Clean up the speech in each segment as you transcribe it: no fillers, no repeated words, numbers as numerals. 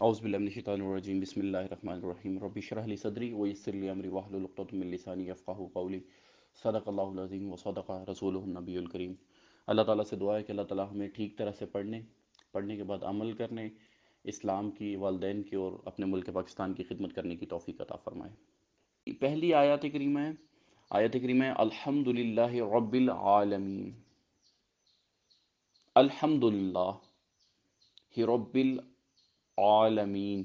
اعوذ باللہ من الشیطان الرجیم بسم اللہ الرحمن الرحیم رب اشرح لی صدری ویسر لی امری واحلل عقدۃ من لسانی یفقہوا قولی صدق اللہ العظیم وصدق رسولہ النبی الکریم۔ اللہ تعالیٰ سے دعا ہے کہ اللہ تعالیٰ ہمیں ٹھیک طرح سے پڑھنے کے بعد عمل کرنے، اسلام کی، والدین کی اور اپنے ملک پاکستان کی خدمت کرنے کی توفیق عطا فرمائے۔ پہلی آیت کریمہ ہے الحمد للہ رب العالمین، الحمد للہ رب العالمین،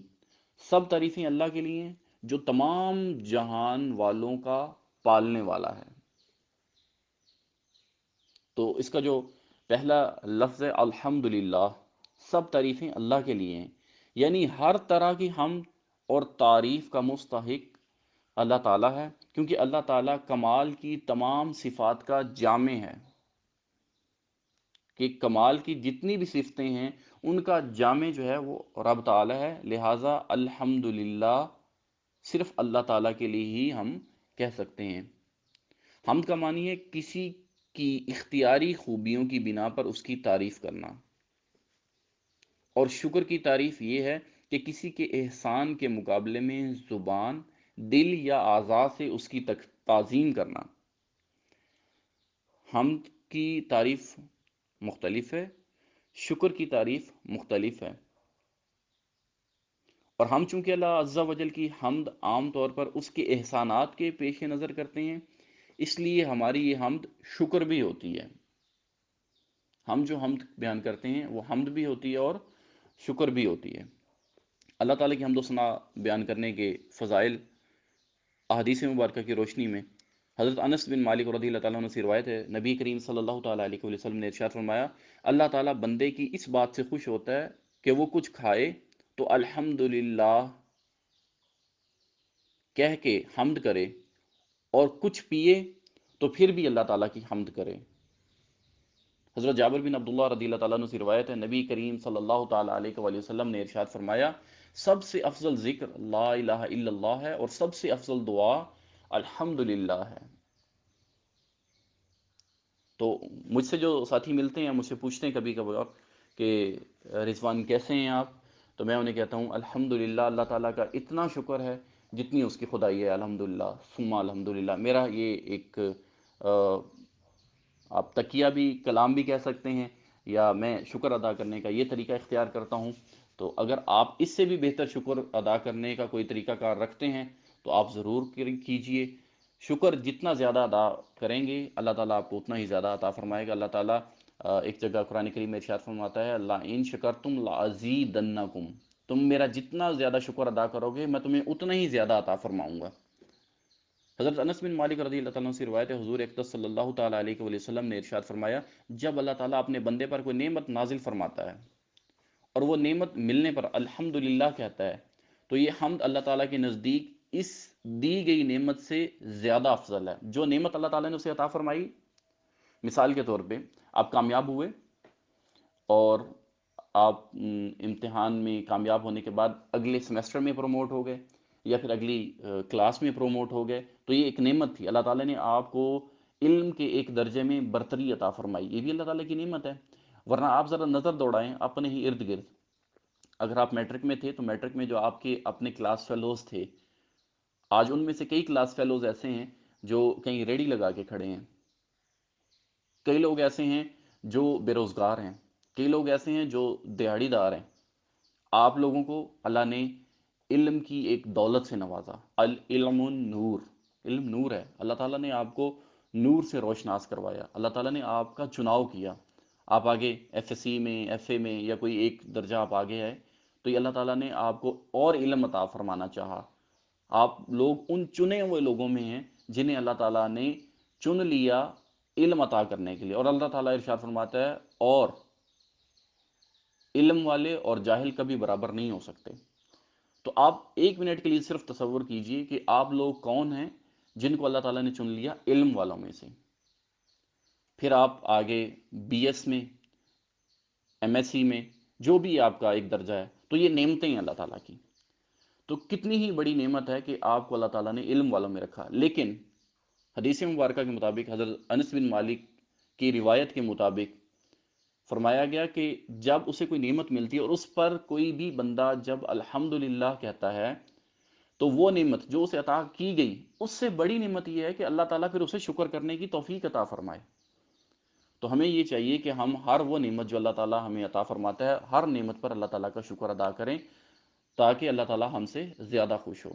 سب تعریفیں اللہ کے لیے ہیں جو تمام جہان والوں کا پالنے والا ہے۔ تو اس کا جو پہلا لفظ ہے الحمدللہ، سب تعریفیں اللہ کے لیے ہیں، یعنی ہر طرح کی حمد اور تعریف کا مستحق اللہ تعالیٰ ہے، کیونکہ اللہ تعالیٰ کمال کی تمام صفات کا جامع ہے، کہ کمال کی جتنی بھی صفتیں ہیں ان کا جامع جو ہے وہ رب تعالیٰ ہے، لہٰذا الحمدللہ صرف اللہ تعالیٰ کے لیے ہی ہم کہہ سکتے ہیں۔ حمد کا معنی ہے کسی کی اختیاری خوبیوں کی بنا پر اس کی تعریف کرنا، اور شکر کی تعریف یہ ہے کہ کسی کے احسان کے مقابلے میں زبان، دل یا اعضاء سے اس کی تعظیم کرنا۔ حمد کی تعریف مختلف ہے، شکر کی تعریف مختلف ہے، اور ہم چونکہ اللہ عز و جل کی حمد عام طور پر اس کے احسانات کے پیش نظر کرتے ہیں، اس لیے ہماری یہ حمد شکر بھی ہوتی ہے۔ ہم جو حمد بیان کرتے ہیں وہ حمد بھی ہوتی ہے اور شکر بھی ہوتی ہے۔ اللہ تعالیٰ کی حمد و ثنا بیان کرنے کے فضائل احادیث مبارکہ کی روشنی میں حضرت انس بن مالک رضی اللہ تعالیٰ عنہ سے روایت ہے، نبی کریم صلی اللہ تعالیٰ علیہ وسلم نے ارشاد فرمایا، اللہ تعالیٰ بندے کی اس بات سے خوش ہوتا ہے کہ وہ کچھ کھائے تو الحمدللہ کہہ کے حمد کرے، اور کچھ پیے تو پھر بھی اللہ تعالیٰ کی حمد کرے۔ حضرت جابر بن عبداللہ رضی اللہ تعالیٰ عنہ سے روایت ہے، نبی کریم صلی اللہ تعالیٰ علیہ وآلہ وسلم نے ارشاد فرمایا، سب سے افضل ذکر لا الہ الا اللہ ہے، اور سب سے افضل دعا الحمدللہ ہے۔ تو مجھ سے جو ساتھی ملتے ہیں مجھ سے پوچھتے ہیں کبھی کبھار کہ رضوان کیسے ہیں آپ، تو میں انہیں کہتا ہوں الحمدللہ، اللہ تعالیٰ کا اتنا شکر ہے جتنی اس کی خدائی ہے، الحمدللہ ثم الحمدللہ۔ میرا یہ ایک آپ تکیہ بھی کلام بھی کہہ سکتے ہیں، یا میں شکر ادا کرنے کا یہ طریقہ اختیار کرتا ہوں۔ تو اگر آپ اس سے بھی بہتر شکر ادا کرنے کا کوئی طریقہ کار رکھتے ہیں تو آپ ضرور کیجئے۔ شکر جتنا زیادہ ادا کریں گے اللہ تعالیٰ آپ کو اتنا ہی زیادہ عطا فرمائے گا۔ اللہ تعالیٰ ایک جگہ قرآن کریم میں ارشاد فرماتا ہے، لَئِن شَكَرْتُمْ لَأَزِيدَنَّكُمْ، تم میرا جتنا زیادہ شکر ادا کرو گے میں تمہیں اتنا ہی زیادہ عطا فرماؤں گا۔ حضرت انس بن مالک رضی اللہ تعالیٰ عنہ سے روایت ہے، حضور اقدس صلی اللہ تعالیٰ علیہ وآلہ وسلم نے ارشاد فرمایا، جب اللہ تعالیٰ اپنے بندے پر کوئی نعمت نازل فرماتا ہے اور وہ نعمت ملنے پر الحمدللہ کہتا ہے، تو یہ حمد اللہ تعالیٰ کے نزدیک اس دی گئی نعمت سے زیادہ افضل ہے۔ جو نعمت اللہ تعالیٰ نے اسے عطا فرمائی، مثال کے طور پہ آپ کامیاب ہوئے اور آپ امتحان میں کامیاب ہونے کے بعد اگلے سمیسٹر میں پروموٹ ہو گئے، یا پھر اگلی کلاس میں پروموٹ ہو گئے، تو یہ ایک نعمت تھی۔ اللہ تعالیٰ نے آپ کو علم کے ایک درجے میں برتری عطا فرمائی، یہ بھی اللہ تعالیٰ کی نعمت ہے۔ ورنہ آپ ذرا نظر دوڑائیں اپنے ہی ارد گرد، اگر آپ میٹرک میں تھے تو میٹرک میں جو آپ کے اپنے کلاس فیلوز تھے، آج ان میں سے کئی کلاس فیلوز ایسے ہیں جو کہیں ریڈی لگا کے کھڑے ہیں، کئی لوگ ایسے ہیں جو بے روزگار ہیں، کئی لوگ ایسے ہیں جو دیہڑی دار ہیں۔ آپ لوگوں کو اللہ نے علم کی ایک دولت سے نوازا، العلم نور، علم نور ہے، اللہ تعالیٰ نے آپ کو نور سے روشناس کروایا، اللہ تعالیٰ نے آپ کا چناؤ کیا، آپ آگے ایف ایس سی میں، ایف اے میں، یا کوئی ایک درجہ آپ آگے آئے، تو یہ اللہ تعالیٰ نے آپ کو اور علم عطا فرمانا چاہا۔ آپ لوگ ان چنے ہوئے لوگوں میں ہیں جنہیں اللہ تعالیٰ نے چن لیا علم عطا کرنے کے لیے، اور اللہ تعالیٰ ارشاد فرماتا ہے، اور علم والے اور جاہل کبھی برابر نہیں ہو سکتے۔ تو آپ ایک منٹ کے لیے صرف تصور کیجئے کہ آپ لوگ کون ہیں جن کو اللہ تعالیٰ نے چن لیا علم والوں میں سے۔ پھر آپ آگے بی ایس میں، ایم ایس سی میں، جو بھی آپ کا ایک درجہ ہے، تو یہ نعمتیں ہیں اللہ تعالیٰ کی۔ تو کتنی ہی بڑی نعمت ہے کہ آپ کو اللہ تعالیٰ نے علم والوں میں رکھا۔ لیکن حدیث مبارکہ کے مطابق، حضرت انس بن مالک کی روایت کے مطابق، فرمایا گیا کہ جب اسے کوئی نعمت ملتی ہے اور اس پر کوئی بھی بندہ جب الحمدللہ کہتا ہے، تو وہ نعمت جو اسے عطا کی گئی، اس سے بڑی نعمت یہ ہے کہ اللہ تعالیٰ پھر اسے شکر کرنے کی توفیق عطا فرمائے۔ تو ہمیں یہ چاہیے کہ ہم ہر وہ نعمت جو اللہ تعالیٰ ہمیں عطا فرماتا ہے، ہر نعمت پر اللہ تعالیٰ کا شکر ادا کریں، تاکہ اللہ تعالیٰ ہم سے زیادہ خوش ہو۔